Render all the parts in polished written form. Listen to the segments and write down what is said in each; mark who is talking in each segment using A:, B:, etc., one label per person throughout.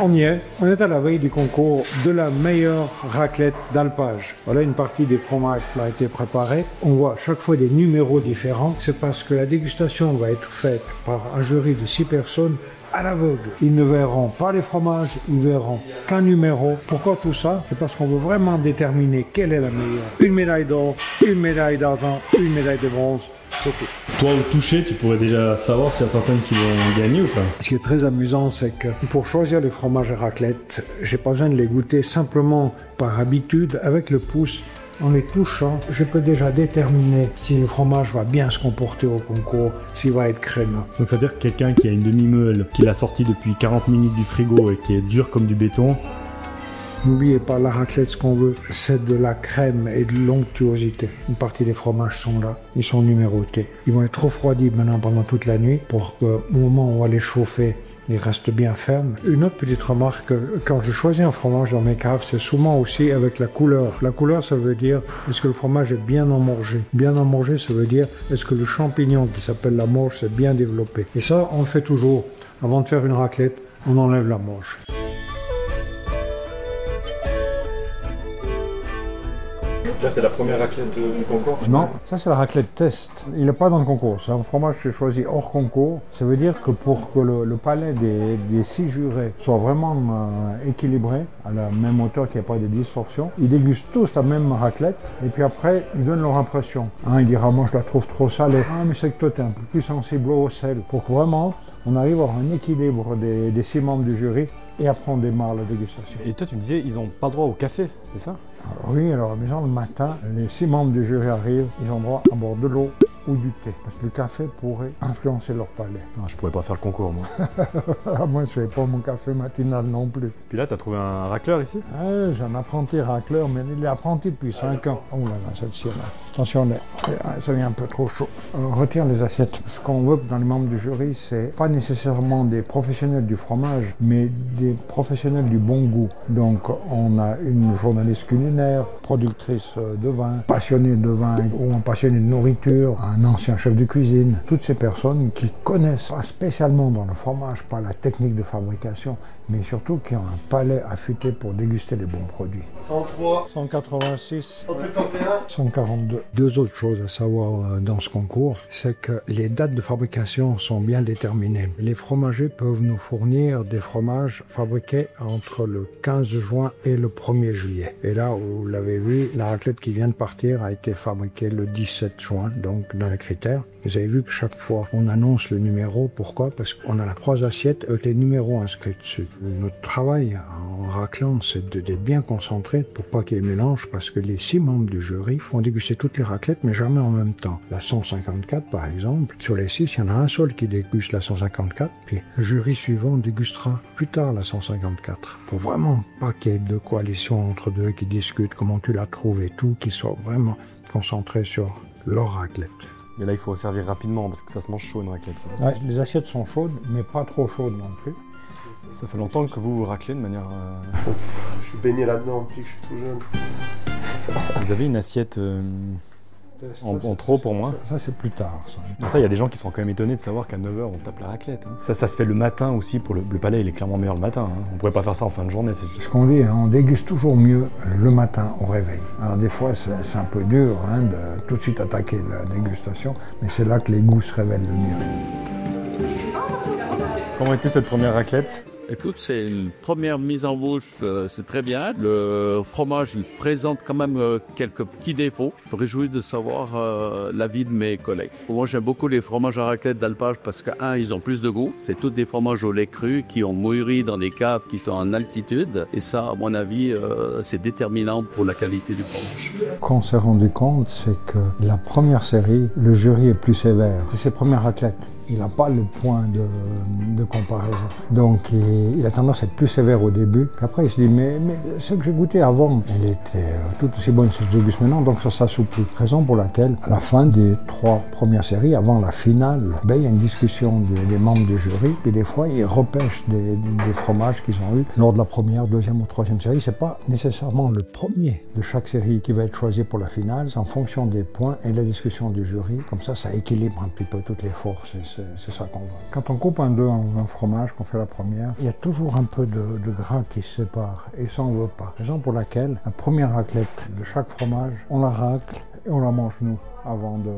A: On y est, on est à la veille du concours de la meilleure raclette d'alpage. Voilà, une partie des fromages qui a été préparée. On voit chaque fois des numéros différents. C'est parce que la dégustation va être faite par un jury de 6 personnes à l'aveugle. Ils ne verront pas les fromages, ils verront qu'un numéro. Pourquoi tout ça? C'est parce qu'on veut vraiment déterminer quelle est la meilleure. Une médaille d'or, une médaille d'argent, une médaille de bronze. C'est tout.
B: Toi, au toucher, tu pourrais déjà savoir s'il y a certaines qui vont gagner ou pas?
A: Ce qui est très amusant, c'est que pour choisir les fromages à raclette, j'ai pas besoin de les goûter simplement par habitude. Avec le pouce, en les touchant, je peux déjà déterminer si le fromage va bien se comporter au concours, s'il va être crémeux.
B: Donc ça veut dire que quelqu'un qui a une demi-meule, qui l'a sortie depuis 40 minutes du frigo et qui est dur comme du béton.
A: N'oubliez pas, la raclette, ce qu'on veut, c'est de la crème et de l'onctuosité. Une partie des fromages sont là, ils sont numérotés. Ils vont être refroidis maintenant pendant toute la nuit pour qu'au moment où on va les chauffer, ils restent bien fermes. Une autre petite remarque, quand je choisis un fromage dans mes caves, c'est souvent aussi avec la couleur. La couleur, ça veut dire, est-ce que le fromage est bien emmorgé? Bien emmorgé, ça veut dire, est-ce que le champignon qui s'appelle la morge s'est bien développé? Et ça, on le fait toujours. Avant de faire une raclette, on enlève la morge.
B: Là, c'est la première raclette du concours?
A: Non, ça c'est la raclette test. Il n'est pas dans le concours. C'est un fromage que j'ai choisi hors concours. Ça veut dire que pour que le palais des 6 jurés soit vraiment équilibré, à la même hauteur, qu'il n'y ait pas de distorsion, ils dégustent tous la même raclette et puis après, ils donnent leur impression. Un, il dira, moi je la trouve trop salée. Ah, mais c'est que toi tu es un peu plus sensible au sel. Pour que vraiment, on arrive à avoir un équilibre des 6 membres du jury et après on démarre la dégustation.
B: Et toi, tu me disais, ils n'ont pas droit au café, c'est ça?
A: Oui, alors à la maison, le matin, les 6 membres du jury arrivent, ils ont droit à boire de l'eau ou du thé. Parce que le café pourrait influencer leur palais.
B: Non, je pourrais pas faire le concours, moi.
A: Moi, je ne fais pas mon café matinal non plus.
B: Puis là, tu as trouvé un racleur ici?
A: J'ai un apprenti racleur, mais il est apprenti depuis 5 ans. Oh là là, celle-ci, là. Attention, ça vient un peu trop chaud. Retire les assiettes. Ce qu'on veut dans les membres du jury, c'est pas nécessairement des professionnels du fromage, mais des professionnels du bon goût. Donc, on a une journaliste culinaire, productrice de vin, passionnée de vin ou un passionné de nourriture, un ancien chef de cuisine. Toutes ces personnes qui connaissent pas spécialement dans le fromage, pas la technique de fabrication, mais surtout qui ont un palais affûté pour déguster les bons produits.
C: 103,
A: 186,
C: 171,
A: 142. Deux autres choses à savoir dans ce concours, c'est que les dates de fabrication sont bien déterminées. Les fromagers peuvent nous fournir des fromages fabriqués entre le 15 juin et le 1er juillet. Et là, vous l'avez vu, la raclette qui vient de partir a été fabriquée le 17 juin, donc dans les critères. Vous avez vu que chaque fois, on annonce le numéro. Pourquoi? Parce qu'on a 3 assiettes avec les numéros inscrits dessus. Notre travail en raclant, c'est d'être bien concentré pour pas qu'il y ait mélange, parce que les 6 membres du jury vont déguster toutes les raclettes, mais jamais en même temps. La 154, par exemple, sur les 6, il y en a un seul qui déguste la 154, puis le jury suivant dégustera plus tard la 154. Pour vraiment pas qu'il y ait de coalition entre deux qui discutent comment tu l'as trouvé et tout, qu'ils soient vraiment concentrés sur leur raclette.
B: Mais là, il faut servir rapidement parce que ça se mange chaud, une raclette.
A: Ouais, les assiettes sont chaudes, mais pas trop chaudes non plus.
B: Ça fait longtemps que vous raclez de manière...
C: Je suis baigné là-dedans depuis que je suis tout jeune.
B: Vous avez une assiette en trop pour moi?
A: Ça c'est plus tard.
B: Ça, il y a des gens qui sont quand même étonnés de savoir qu'à 9h, on tape la raclette. Hein. Ça se fait le matin aussi. Pour le palais, il est clairement meilleur le matin. Hein. On pourrait pas faire ça en fin de journée.
A: Ce qu'on dit, hein, on déguste toujours mieux le matin au réveil. Alors des fois, c'est un peu dur hein, de tout de suite attaquer la dégustation, mais c'est là que les goûts se révèlent le mieux.
B: Comment était cette première raclette?
D: Écoute, c'est une première mise en bouche, c'est très bien. Le fromage, il présente quand même quelques petits défauts. Je me réjouis de savoir l'avis de mes collègues. Moi, j'aime beaucoup les fromages à raclette d'alpage parce que, ils ont plus de goût. C'est tous des fromages au lait cru qui ont mûri dans des caves qui sont en altitude. Et ça, à mon avis, c'est déterminant pour la qualité du fromage.
A: Ce qu'on s'est rendu compte, c'est que la première série, le jury est plus sévère. C'est ses premières raclettes. Il n'a pas le point de comparaison. Donc il a tendance à être plus sévère au début. Puis après il se dit mais ce que j'ai goûté avant, elle était tout aussi bonne que ce que je déguste maintenant, donc ça s'assouplit. Raison pour laquelle à la fin des 3 premières séries, avant la finale, il y a une discussion des membres du jury, et des fois ils repêchent des fromages qu'ils ont eu lors de la première, deuxième ou troisième série. C'est pas nécessairement le premier de chaque série qui va être choisi pour la finale, c'est en fonction des points et de la discussion du jury. Comme ça équilibre un petit peu toutes les forces. c'est ça qu'on veut. Quand on coupe un 2 en fromage, qu'on fait la première, il y a toujours un peu de gras qui se sépare, et ça on ne veut pas. Raison pour laquelle la première raclette de chaque fromage, on la racle et on la mange nous, avant de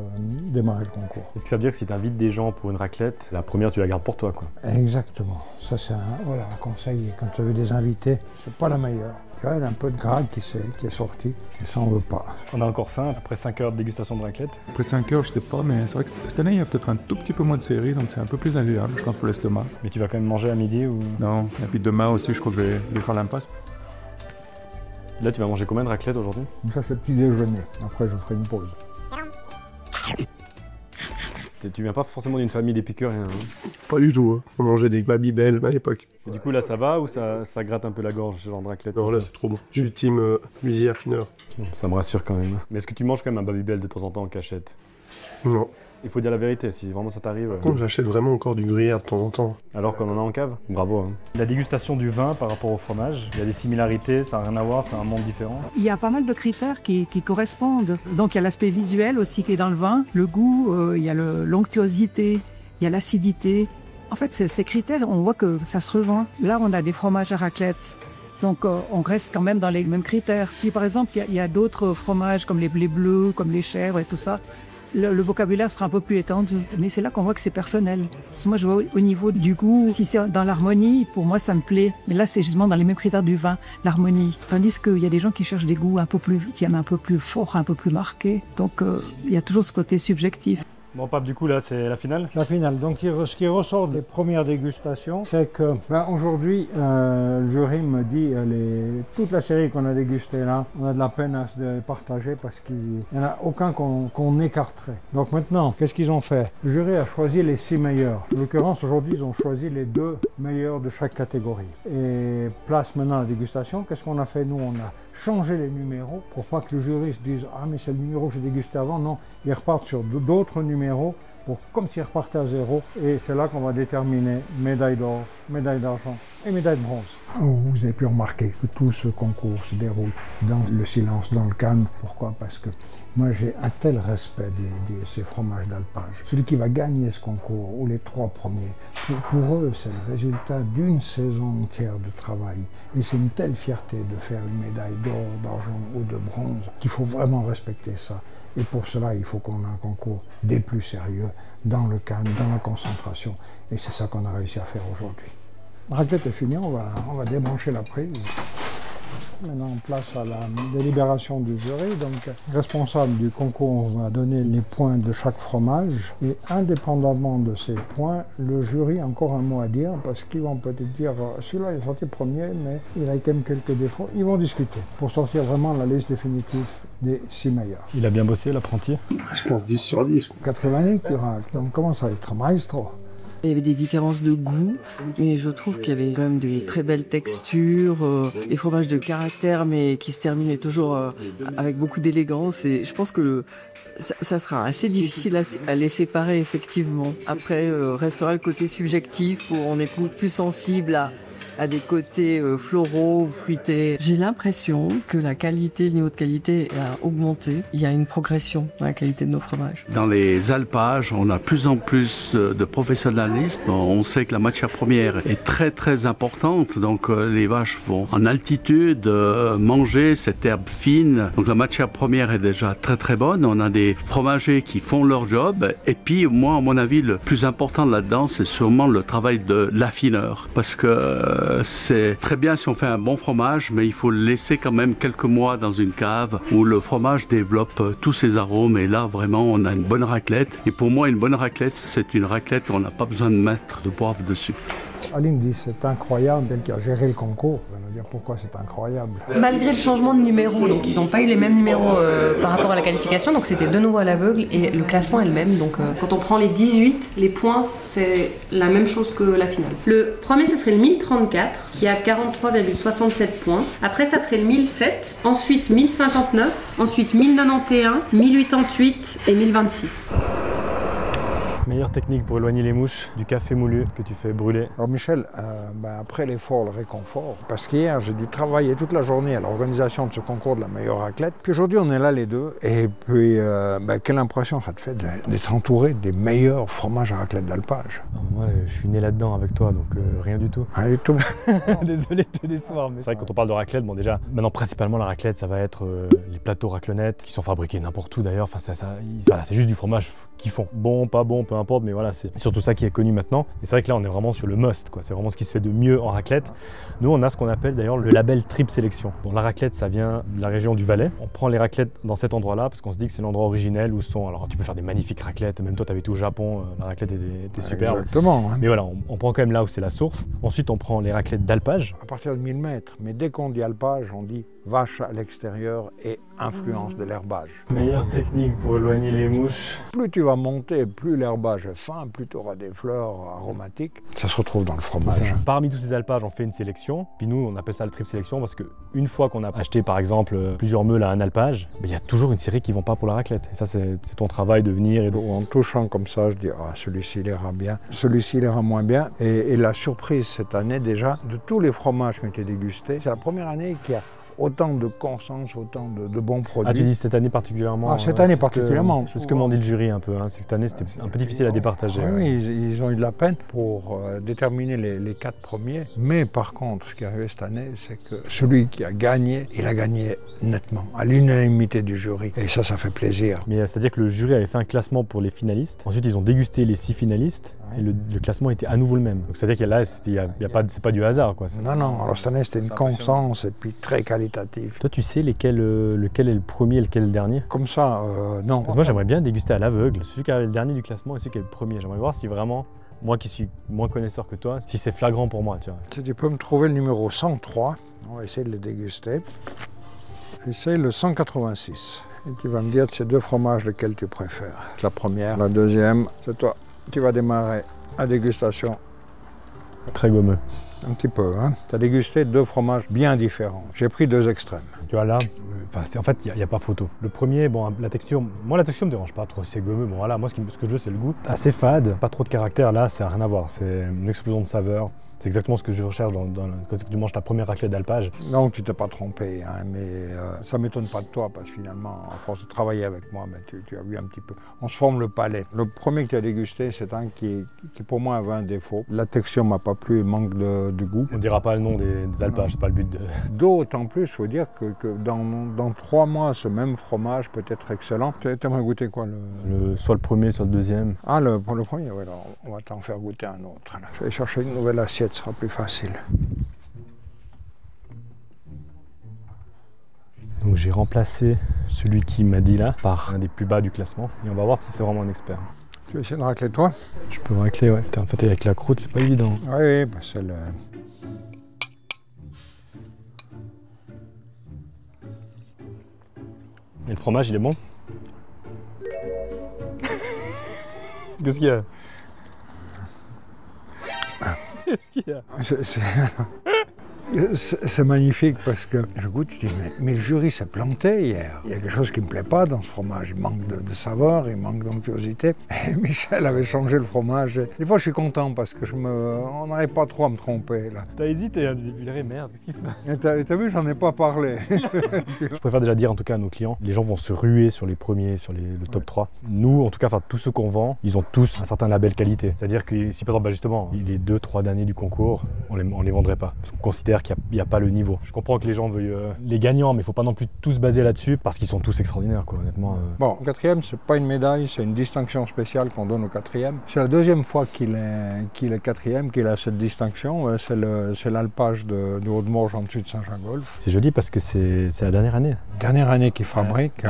A: démarrer le concours.
B: Est-ce que ça veut dire que si tu invites des gens pour une raclette, la première tu la gardes pour toi, quoi?
A: Exactement. Ça c'est un conseil. Quand tu veux des invités, c'est pas la meilleure. Tu vois, il y a un peu de gras qui est sorti, et ça on veut pas.
B: On a encore faim après 5 heures de dégustation de raclette.
E: Après 5 heures, je sais pas, mais c'est vrai que cette année il y a peut-être un tout petit peu moins de séries, donc c'est un peu plus agréable, je pense, pour l'estomac.
B: Mais tu vas quand même manger à midi ou...
E: Non, et puis demain aussi, je crois que je vais faire l'impasse.
B: Là, tu vas manger combien de raclette aujourd'hui?
A: Ça c'est le petit déjeuner. Après je ferai une pause.
B: Tu viens pas forcément d'une famille d'épicuriens, hein?
C: Pas du tout, hein. On mangeait des Babybel à l'époque.
B: Et du coup, là, ça va ou ça gratte un peu la gorge, ce genre de raclette?
C: Non, là, c'est trop bon. Je suis team musée affineur.
B: Ça me rassure quand même. Mais est-ce que tu manges quand même un Babybel de temps en temps en cachette?
C: Non.
B: Il faut dire la vérité, si vraiment ça t'arrive.
C: Par contre, j'achète vraiment encore du gruyère de temps en temps.
B: Alors qu'on en a en cave? Bravo. Hein. La dégustation du vin par rapport au fromage, il y a des similarités, ça n'a rien à voir, c'est un monde différent.
F: Il y a pas mal de critères qui correspondent. Donc il y a l'aspect visuel aussi qui est dans le vin, le goût, il y a l'onctuosité, il y a l'acidité. En fait, ces critères, on voit que ça se revend. Là, on a des fromages à raclette. Donc on reste quand même dans les mêmes critères. Si par exemple, il y a d'autres fromages comme les blés bleus, comme les chèvres et tout ça, le vocabulaire sera un peu plus étendu, mais c'est là qu'on voit que c'est personnel. Parce que moi, je vois au niveau du goût, si c'est dans l'harmonie, pour moi, ça me plaît. Mais là, c'est justement dans les mêmes critères du vin, l'harmonie. Tandis qu'il y a des gens qui cherchent des goûts qui aiment un peu plus fort, un peu plus marqués. Donc, il y a toujours ce côté subjectif.
B: Bon, Pape, du coup, là, c'est la finale?
A: La finale. Donc, ce qui ressort des premières dégustations, c'est que aujourd'hui, le jury me dit toute la série qu'on a dégustée là, on a de la peine à se partager parce qu'il n'y en a aucun qu'on écarterait. Donc maintenant, qu'est-ce qu'ils ont fait? Le jury a choisi les 6 meilleurs. En l'occurrence, aujourd'hui, ils ont choisi les 2 meilleurs de chaque catégorie. Et place maintenant à la dégustation. Qu'est-ce qu'on a fait? Nous, on a changer les numéros pour pas que le jury se dise « Ah, mais c'est le numéro que j'ai dégusté avant ». Non, ils repartent sur d'autres numéros comme s'ils repartaient à 0. Et c'est là qu'on va déterminer médaille d'or, médaille d'argent et médaille de bronze. Vous avez pu remarquer que tout ce concours se déroule dans le silence, dans le calme. Pourquoi? Parce que moi j'ai un tel respect de ces fromages d'alpage. Celui qui va gagner ce concours, ou les 3 premiers, pour eux c'est le résultat d'une saison entière de travail. Et c'est une telle fierté de faire une médaille d'or, d'argent ou de bronze qu'il faut vraiment respecter ça. Et pour cela, il faut qu'on ait un concours des plus sérieux, dans le calme, dans la concentration. Et c'est ça qu'on a réussi à faire aujourd'hui. La raclette est finie, on va débrancher la prise. Maintenant, place à la délibération du jury. Donc, responsable du concours va donner les points de chaque fromage. Et indépendamment de ces points, le jury a encore un mot à dire parce qu'ils vont peut-être dire celui-là est sorti premier, mais il a quand même quelques défauts. Ils vont discuter pour sortir vraiment la liste définitive des 6 meilleurs.
B: Il a bien bossé, l'apprenti?
C: Je pense 10 sur 10.
A: 4 années qu'il racle, donc comment ça va être maestro?
G: Il y avait des différences de goût, mais je trouve qu'il y avait quand même des très belles textures, des fromages de caractère, mais qui se terminaient toujours avec beaucoup d'élégance. Et je pense que ça sera assez difficile à les séparer, effectivement. Après, restera le côté subjectif, où on est plus sensible à des côtés floraux ou fruités. J'ai l'impression que le niveau de qualité a augmenté. Il y a une progression dans la qualité de nos fromages.
H: Dans les alpages, on a de plus en plus de professionnalisme. On sait que la matière première est très très importante. Donc les vaches vont en altitude manger cette herbe fine. Donc la matière première est déjà très très bonne. On a des fromagers qui font leur job. Et puis moi, à mon avis, le plus important là-dedans, c'est sûrement le travail de l'affineur. Parce que c'est très bien si on fait un bon fromage, mais il faut le laisser quand même quelques mois dans une cave où le fromage développe tous ses arômes. Et là, vraiment, on a une bonne raclette. Et pour moi, une bonne raclette, c'est une raclette où on n'a pas besoin de mettre de poivre dessus.
A: Aline dit c'est incroyable, elle qui a géré le concours, elle va nous dire pourquoi c'est incroyable.
I: Malgré le changement de numéro, donc ils n'ont pas eu les mêmes numéros par rapport à la qualification, donc c'était de nouveau à l'aveugle et le classement est le même. Donc quand on prend les 18, les points c'est la même chose que la finale. Le premier ce serait le 1034 qui a 43,67 points. Après ça ferait le 1007, ensuite 1059, ensuite 1091, 1088 et 1026.
B: Meilleure technique pour éloigner les mouches du café moulu que tu fais brûler.
A: Alors Michel, après l'effort, le réconfort, parce qu'hier j'ai dû travailler toute la journée à l'organisation de ce concours de la meilleure raclette, puis aujourd'hui on est là les deux, et puis quelle impression ça te fait d'être entouré des meilleurs fromages à raclette d'alpage.
B: Moi je suis né là-dedans avec toi, donc rien du tout.
A: Rien du tout.
B: Désolé de te décevoir, mais c'est vrai que quand on parle de raclette, bon déjà, maintenant principalement la raclette ça va être les plateaux raclonettes qui sont fabriqués n'importe où d'ailleurs, enfin voilà, c'est juste du fromage qu'ils font. Bon, pas bon, peu importe, mais voilà, c'est surtout ça qui est connu maintenant. Et c'est vrai que là on est vraiment sur le must, quoi. C'est vraiment ce qui se fait de mieux en raclette. Nous on a ce qu'on appelle d'ailleurs le label Trip Sélection. Bon, la raclette ça vient de la région du Valais. On prend les raclettes dans cet endroit-là parce qu'on se dit que c'est l'endroit originel où sont. Alors tu peux faire des magnifiques raclettes, même toi tu avais été au Japon, la raclette était superbe.
A: Exactement. Hein.
B: Mais voilà, on prend quand même là où c'est la source. Ensuite on prend les raclettes d'alpage.
A: À partir de 1000 mètres, mais dès qu'on dit alpage, on dit vache à l'extérieur et influence de l'herbage.
B: Meilleure technique pour éloigner les mouches.
A: Plus tu vas monter, plus l'herbage est fin, plus tu auras des fleurs aromatiques. Ça se retrouve dans le fromage.
B: Parmi tous ces alpages, on fait une sélection. Puis nous, on appelle ça le trip sélection parce qu'une fois qu'on a acheté par exemple plusieurs meules à un alpage, il y a toujours une série qui ne vont pas pour la raclette. Et ça, c'est ton travail de venir.
A: En touchant comme ça, je dis celui-ci il ira bien, celui-ci il ira moins bien. Et la surprise cette année déjà, de tous les fromages qui ont été dégustés, c'est la première année qu'il y a autant de conscience, autant de bons produits.
B: Ah, tu dis cette année particulièrement?
A: Cette année particulièrement.
B: C'est ce que m'ont dit le jury un peu. Hein. C'est que cette année, c'était un peu difficile à départager.
A: Oui, ils ont eu de la peine pour déterminer les 4 premiers. Mais par contre, ce qui est arrivé cette année, c'est que celui qui a gagné, il a gagné nettement, à l'unanimité du jury. Et ça fait plaisir.
B: Mais c'est-à-dire que le jury avait fait un classement pour les finalistes. Ensuite, ils ont dégusté les 6 finalistes. Et le classement était à nouveau le même. Donc c'est-à-dire que là, c'est pas du hasard, quoi.
A: Non. Alors cette année, c'était une constance et puis très qualitative.
B: Toi, tu sais lequel est le premier et lequel est le dernier?
A: Comme ça, non.
B: Parce que moi, j'aimerais bien déguster à l'aveugle. Celui qui est le dernier du classement et celui qui est le premier. J'aimerais voir si vraiment, moi qui suis moins connaisseur que toi, si c'est flagrant pour moi, tu vois.
A: Si tu peux me trouver le numéro 103, on va essayer de le déguster. Essaye le 186. Et tu vas me dire de ces 2 fromages lequel tu préfères. La première, la deuxième, c'est toi. Tu vas démarrer la dégustation.
B: Très gommeux.
A: Un petit peu, hein. Tu as dégusté 2 fromages bien différents. J'ai pris 2 extrêmes.
B: Tu vois là, en fait, il n'y a pas photo. Le premier, bon, la texture me dérange pas trop, c'est gommeux. Bon voilà, moi ce que je veux, c'est le goût. Assez fade, pas trop de caractère, là, ça n'a rien à voir. C'est une explosion de saveur. C'est exactement ce que je recherche quand tu manges ta première raclette d'alpage.
A: Non, tu t'es pas trompé, hein, mais ça m'étonne pas de toi, parce que finalement, à force de travailler avec moi, tu as vu un petit peu. On se forme le palais. Le premier que tu as dégusté, c'est un qui pour moi avait un défaut. La texture m'a pas plu, il manque de goût.
B: On dira pas le nom des alpages, c'est pas le but de...
A: D'autant plus, il faut dire que dans 3 mois, ce même fromage peut être excellent. Tu aimerais goûter quoi
B: soit le premier, soit le deuxième.
A: Ah, pour le premier, oui, alors on va t'en faire goûter un autre. Là. Je vais chercher une nouvelle assiette. Ce sera plus facile.
B: Donc j'ai remplacé celui qui m'a dit là par un des plus bas du classement et on va voir si c'est vraiment un expert.
A: Tu veux essayer de racler toi?
B: Je peux racler, ouais. En fait avec la croûte c'est pas évident.
A: Oui, c'est le...
B: Et le fromage il est bon? Qu'est-ce qu'il y a? Qu'est-ce qu'il y a?
A: C'est magnifique parce que je goûte, je dis mais le jury s'est planté hier. Il y a quelque chose qui ne me plaît pas dans ce fromage. Il manque de saveur, il manque d'onctuosité. Et Michel avait changé le fromage. Des fois je suis content parce que on n'arrive pas trop à me tromper là.
B: T'as hésité, hein, tu dis merde, qu'est-ce qui se passe?
A: T'as vu, j'en ai pas parlé.
B: Je préfère déjà dire en tout cas à nos clients, les gens vont se ruer sur les premiers, sur le top 3. Nous, en tout cas, tous ceux qu'on vend, ils ont tous un certain label qualité. C'est-à-dire que si par exemple, justement, les 2-3 derniers du concours, on les vendrait pas. Parce qu'on considère qu'il n'y a pas le niveau. Je comprends que les gens veuillent les gagnants, mais il ne faut pas non plus tous baser là-dessus parce qu'ils sont tous extraordinaires, quoi, honnêtement.
A: Bon, le 4e, c'est pas une médaille, c'est une distinction spéciale qu'on donne au 4e. C'est la 2e fois qu'il est 4e, qu'il a cette distinction. C'est l'alpage de Haute-Morges en dessus de Saint-Jean-Golfe.
B: C'est joli parce que c'est la dernière année.
A: Dernière année qu'ils fabriquent.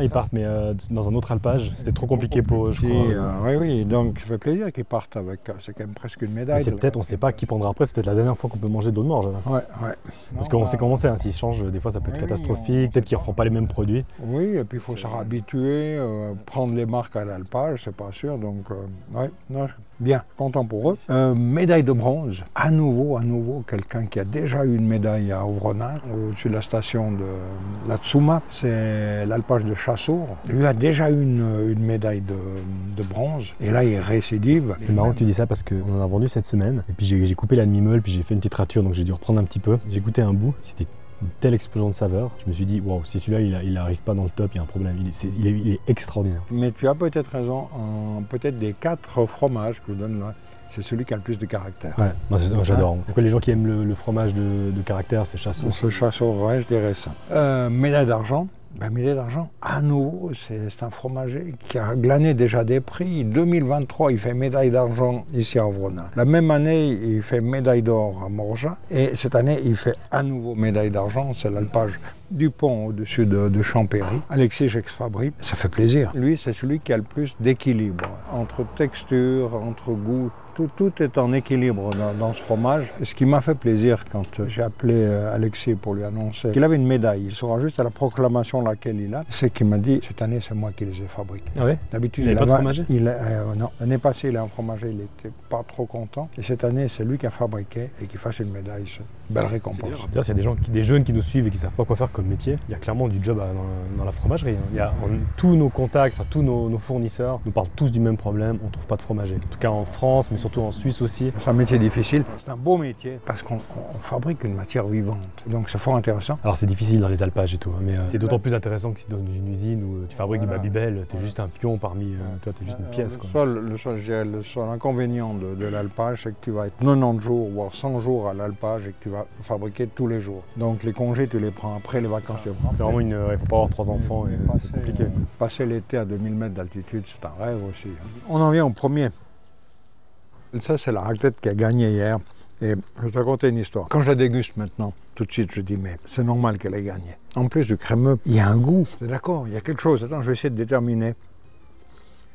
B: Ils partent, mais dans un autre alpage. C'était trop compliqué pour eux, je crois.
A: Oui, donc ça fait plaisir qu'ils partent avec. C'est quand même presque une médaille.
B: C'est peut-être, on ne sait pas qui prendra après, c'est peut-être la dernière fois qu'on peut manger de l'Haute-Morges.
A: Ouais.
B: Parce qu'on sait comment c'est, hein. S'ils changent, des fois ça peut être catastrophique, peut-être qu'ils ne refont pas les mêmes produits.
A: Oui, et puis il faut se réhabituer, prendre les marques à l'alpage, c'est pas sûr, donc Bien, content pour eux. Médaille de bronze, à nouveau, quelqu'un qui a déjà eu une médaille à Ovrona, au-dessus de la station de la Tsuma, c'est l'alpage de Chassour. Lui a déjà eu une médaille de bronze, et là il récidive.
B: C'est marrant que tu dis ça parce qu'on en a vendu cette semaine, et puis j'ai coupé la demi-meule, puis j'ai fait une petite rature, donc j'ai dû reprendre un petit peu. J'ai goûté un bout, c'était une telle explosion de saveur. Je me suis dit, waouh, si celui-là il n'arrive pas dans le top, il y a un problème. Il est extraordinaire.
A: Mais tu as peut-être raison, peut-être des 4 fromages que je donne là, c'est celui qui a le plus de caractère.
B: Ouais, moi j'adore. Donc les gens qui aiment le fromage de caractère, c'est Chassour.
A: Ce Chassour, ouais, je dirais ça. Médaille d'argent. Médaille d'argent, à nouveau, c'est un fromager qui a glané déjà des prix. 2023, il fait médaille d'argent ici à Ovrona. La même année, il fait médaille d'or à Morja. Et cette année, il fait à nouveau médaille d'argent. C'est l'alpage du pont au-dessus de Champéry. Alexis Gex-Fabry, ça fait plaisir. Lui, c'est celui qui a le plus d'équilibre entre texture, entre goût. Tout est en équilibre dans ce fromage. Et ce qui m'a fait plaisir quand j'ai appelé Alexis pour lui annoncer qu'il avait une médaille, il sera juste à la proclamation laquelle il a, c'est qu'il m'a dit, cette année c'est moi qui les ai fabriqués.
B: Ah ouais?
A: D'habitude,
B: il n'est pas de fromager?
A: Non, l'année passée il est un fromager, il n'était pas trop content. Et cette année c'est lui qui a fabriqué et qui fasse une médaille, c'est une belle récompense.
B: D'ailleurs, s'il y a des jeunes qui nous suivent et qui ne savent pas quoi faire comme métier, il y a clairement du job dans la fromagerie. Il y a tous nos contacts, enfin tous nos fournisseurs nous parlent tous du même problème, on ne trouve pas de fromager. En tout cas en France, mais surtout en Suisse aussi.
A: C'est un métier difficile, c'est un beau métier parce qu'on fabrique une matière vivante. Donc c'est fort intéressant.
B: Alors c'est difficile dans les alpages et tout, mais c'est d'autant plus intéressant que si dans une usine où tu fabriques du Babybel, tu es juste un pion parmi, toi tu es juste une pièce.
A: Le seul inconvénient de l'alpage, c'est que tu vas être 90 jours, voire 100 jours à l'alpage et que tu vas fabriquer tous les jours. Donc les congés, tu les prends après les vacances.
B: C'est vraiment il ne faut pas avoir 3 enfants et c'est compliqué.
A: Passer l'été à 2000 mètres d'altitude, c'est un rêve aussi. On en vient au premier. Ça, c'est la raclette qui a gagné hier. Et je vais te raconter une histoire. Quand je la déguste maintenant, tout de suite, je dis, mais c'est normal qu'elle ait gagné. En plus du crémeux, il y a un goût. C'est d'accord, il y a quelque chose. Attends, je vais essayer de déterminer.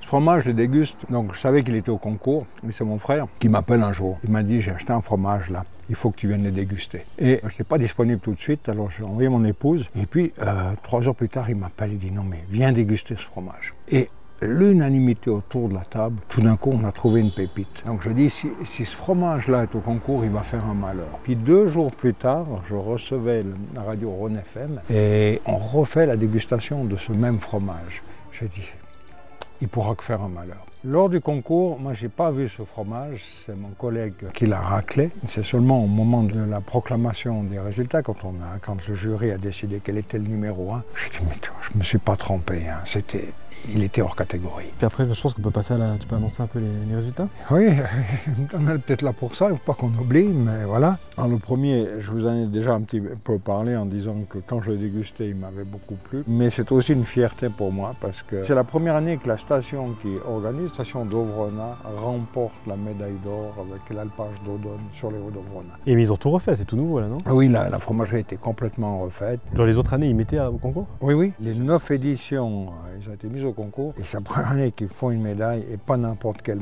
A: Ce fromage, je le déguste. Donc, je savais qu'il était au concours. Mais c'est mon frère qui m'appelle un jour. Il m'a dit, j'ai acheté un fromage là. Il faut que tu viennes le déguster. Et je n'étais pas disponible tout de suite. Alors, j'ai envoyé mon épouse. Et puis, 3 heures plus tard, il m'appelle. Il dit, non, mais viens déguster ce fromage. Et l'unanimité autour de la table, tout d'un coup, on a trouvé une pépite. Donc je dis, si ce fromage-là est au concours, il va faire un malheur. Puis 2 jours plus tard, je recevais la radio Rhône FM et on refait la dégustation de ce même fromage. J'ai dit, il pourra que faire un malheur. Lors du concours, moi, je n'ai pas vu ce fromage, c'est mon collègue qui l'a raclé. C'est seulement au moment de la proclamation des résultats, quand le jury a décidé quel était le numéro 1, j'ai dit, mais je ne me suis pas trompé, hein. Il était hors catégorie.
B: Puis après, je pense qu'on peut passer tu peux annoncer un peu les résultats?
A: Oui, on est peut-être là pour ça, il ne faut pas qu'on oublie, mais voilà. Alors, le premier, je vous en ai déjà un petit peu parlé en disant que quand je l'ai dégusté, il m'avait beaucoup plu. Mais c'est aussi une fierté pour moi parce que c'est la première année que la station qui organise, la station d'Ovrona, remporte la médaille d'or avec l'alpage d'Odone sur les hauts d'Ovrona.
B: Et mais ils ont tout refait, c'est tout nouveau là, non?
A: Oui, la fromagerie était complètement refaite.
B: Genre les autres années, ils mettaient au concours?
A: Oui. Les 9 éditions, ils ont été mises au concours. Et c'est la première année qu'ils font une médaille, et pas n'importe quelle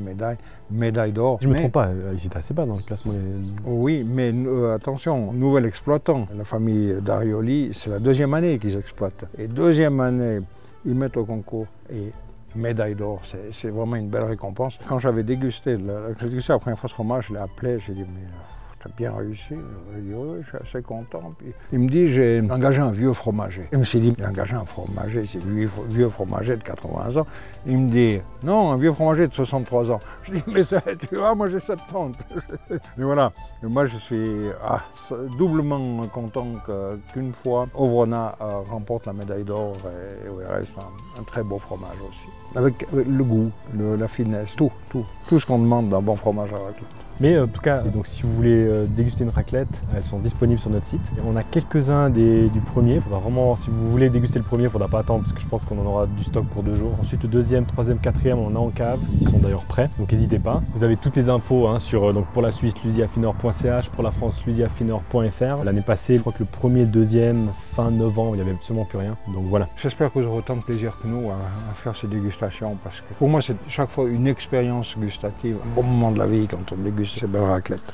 A: médaille d'or.
B: Je ne me trompe pas, ils étaient assez bas dans le classement.
A: Oui, mais attention, nouvel exploitant. La famille Darioli, c'est la 2e année qu'ils exploitent. Et 2e année, ils mettent au concours. Et médaille d'or, c'est vraiment une belle récompense. Quand j'avais dégusté la première fois ce fromage, je l'ai appelé, j'ai dit, mais t'as bien réussi. Il dit, oui, je suis assez content. Puis, il me dit, j'ai engagé un vieux fromager. Je me suis dit, j'ai engagé un fromager, c'est vieux fromager de 80 ans. Il me dit, non, un vieux fromager de 63 ans. Je dis, mais ça, tu vois, moi j'ai 70. Mais voilà, et moi je suis doublement content qu'une fois, Ovrona remporte la médaille d'or et il reste un très beau fromage aussi. Avec le goût, la finesse, tout ce qu'on demande d'un bon fromage à raclette.
B: Mais en tout cas, donc, si vous voulez déguster une raclette, elles sont disponibles sur notre site. Et on a quelques-uns du premier. Faudra vraiment, si vous voulez déguster le premier, il ne faudra pas attendre parce que je pense qu'on en aura du stock pour 2 jours. Ensuite, le 2e, 3e, 4e, on en a en cave. Ils sont d'ailleurs prêts, donc n'hésitez pas. Vous avez toutes les infos sur, donc pour la Suisse, lusiaffinor.ch, pour la France, lusiaffinor.fr. L'année passée, je crois que le 1er, 2e, fin novembre, il n'y avait absolument plus rien. Donc voilà.
A: J'espère que vous aurez autant de plaisir que nous à faire ces dégustations parce que pour moi, c'est chaque fois une expérience gustative. Un bon moment de la vie quand on déguste ces belles raclettes.